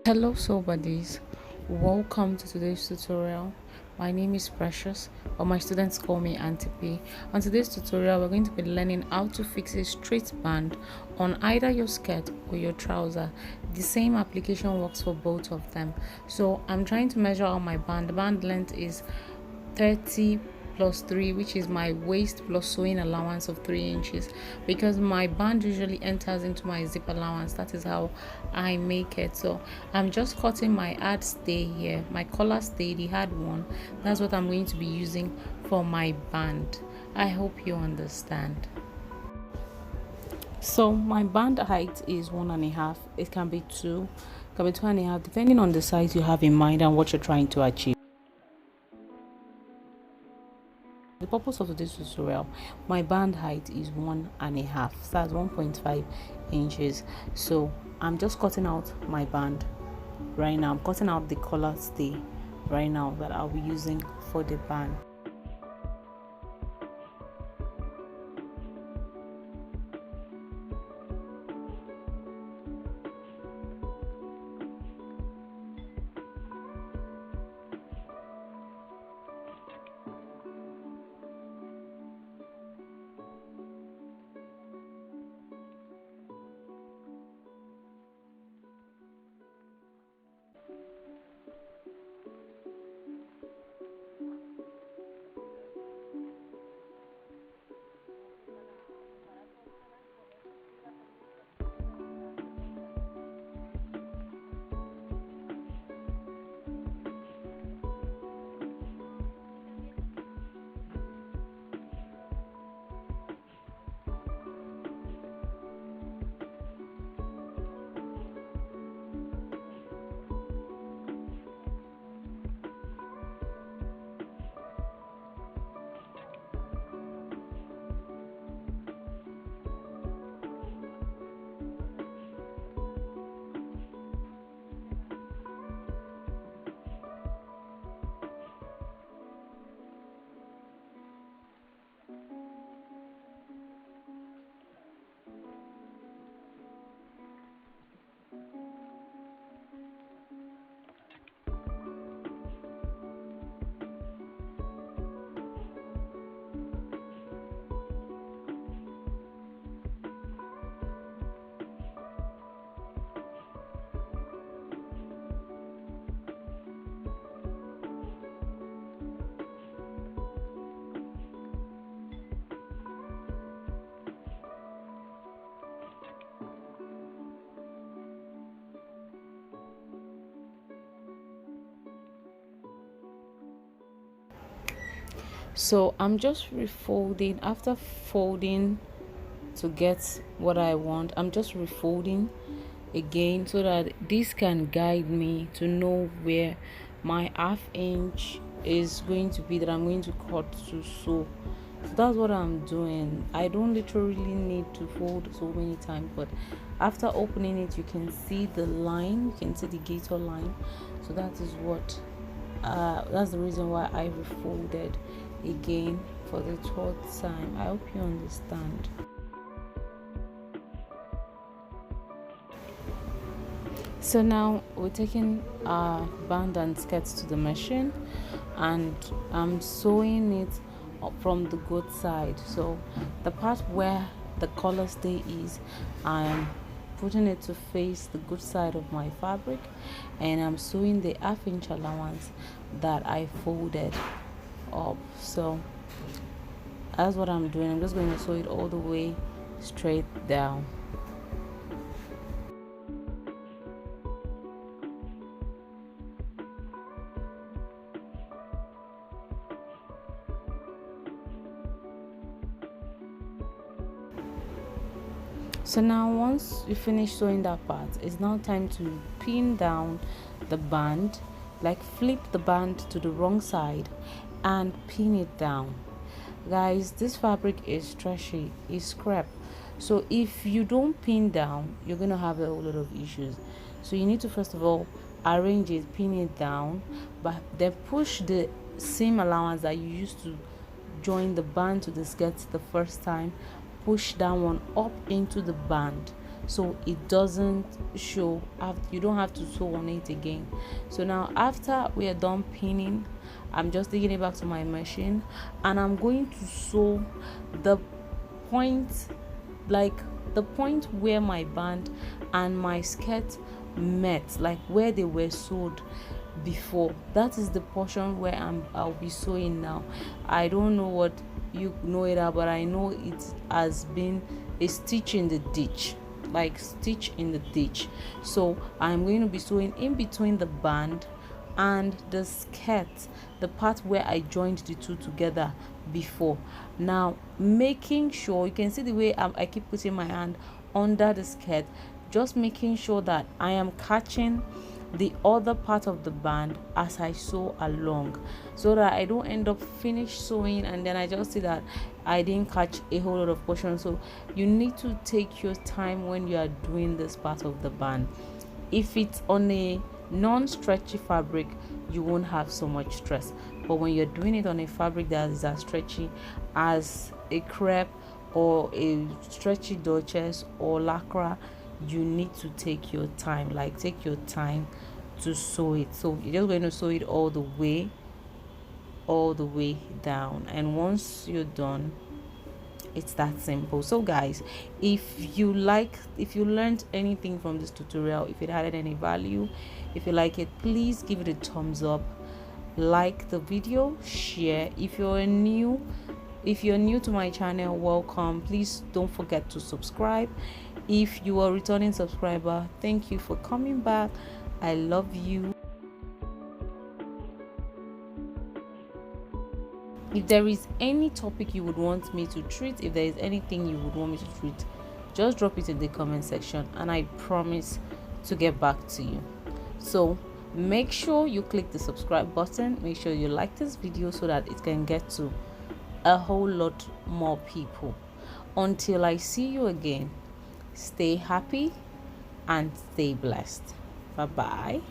Hello, so buddies. Welcome to today's tutorial. My name is Precious, but my students call me Auntie P. On today's tutorial, we're going to be learning how to fix a straight band on either your skirt or your trouser. The same application works for both of them. So I'm trying to measure out my band. The band length is 30 plus 3, which is my waist plus sewing allowance of 3 inches, because my band usually enters into my zip allowance. That is how I make it. So I'm just cutting my hard stay here, my collar stay, the hard one. That's what I'm going to be using for my band. I hope you understand. So my band height is 1.5. It can be 2, can be 2.5, depending on the size you have in mind and what you're trying to achieve. The purpose of this tutorial, my band height is 1.5, so that's 1.5 inches. So I'm just cutting out my band right now. I'm cutting out the collar stay right now that I'll be using for the band. So I'm just refolding. After folding to get what I want, I'm just refolding again so that this can guide me to know where my half inch is going to be that I'm going to cut to sew. So that's what I'm doing. I don't literally need to fold so many times, but after opening it, you can see the line, you can see the gator line. So that is what that's the reason why I refolded again for the third time. I hope you understand. So now we're taking our band and skirts to the machine, and I'm sewing it up from the good side. So the part where the collar stay is, I'm putting it to face the good side of my fabric, and I'm sewing the half inch allowance that I folded up. So that's what I'm doing. I'm just going to sew it all the way straight down. So now once you finish sewing that part, it's now time to pin down the band, like flip the band to the wrong side and pin it down. Guys, this fabric is stretchy, it's scrap, so if you don't pin down, you're gonna have a whole lot of issues. So you need to first of all arrange it, pin it down, but then push the seam allowance that you used to join the band to the skirt the first time, push that one up into the band so it doesn't show. You don't have to sew on it again. So now after we are done pinning, I'm just taking it back to my machine, and I'm going to sew the point, like the point where my band and my skirt met, like where they were sewed before. That is the portion where I'll be sewing now. I don't know what you know it at, but I know it has been a stitch in the ditch, like stitch in the ditch. So I'm going to be sewing in between the band and the skirt, the part where I joined the two together before. Now making sure, you can see the way I keep putting my hand under the skirt, just making sure that I am catching the other part of the band as I sew along, so that I don't end up finish sewing and then I just see that I didn't catch a whole lot of portion. So you need to take your time when you are doing this part of the band. If it's on a non-stretchy fabric, you won't have so much stress, but when you're doing it on a fabric that is as stretchy as a crepe or a stretchy duchess or lycra, you need to take your time, like take your time to sew it. So you're just going to sew it all the way down, and once you're done, it's that simple. So guys, if you learned anything from this tutorial, if it added any value, if you like it, please give it a thumbs up, like the video, share. If you're new to my channel, welcome. Please don't forget to subscribe. If you are a returning subscriber, thank you for coming back. I love you. If there is any topic you would want me to treat, if there is anything you would want me to treat, just drop it in the comment section and I promise to get back to you. So make sure you click the subscribe button, make sure you like this video so that it can get to a whole lot more people. Until I see you again, stay happy and stay blessed. Bye bye.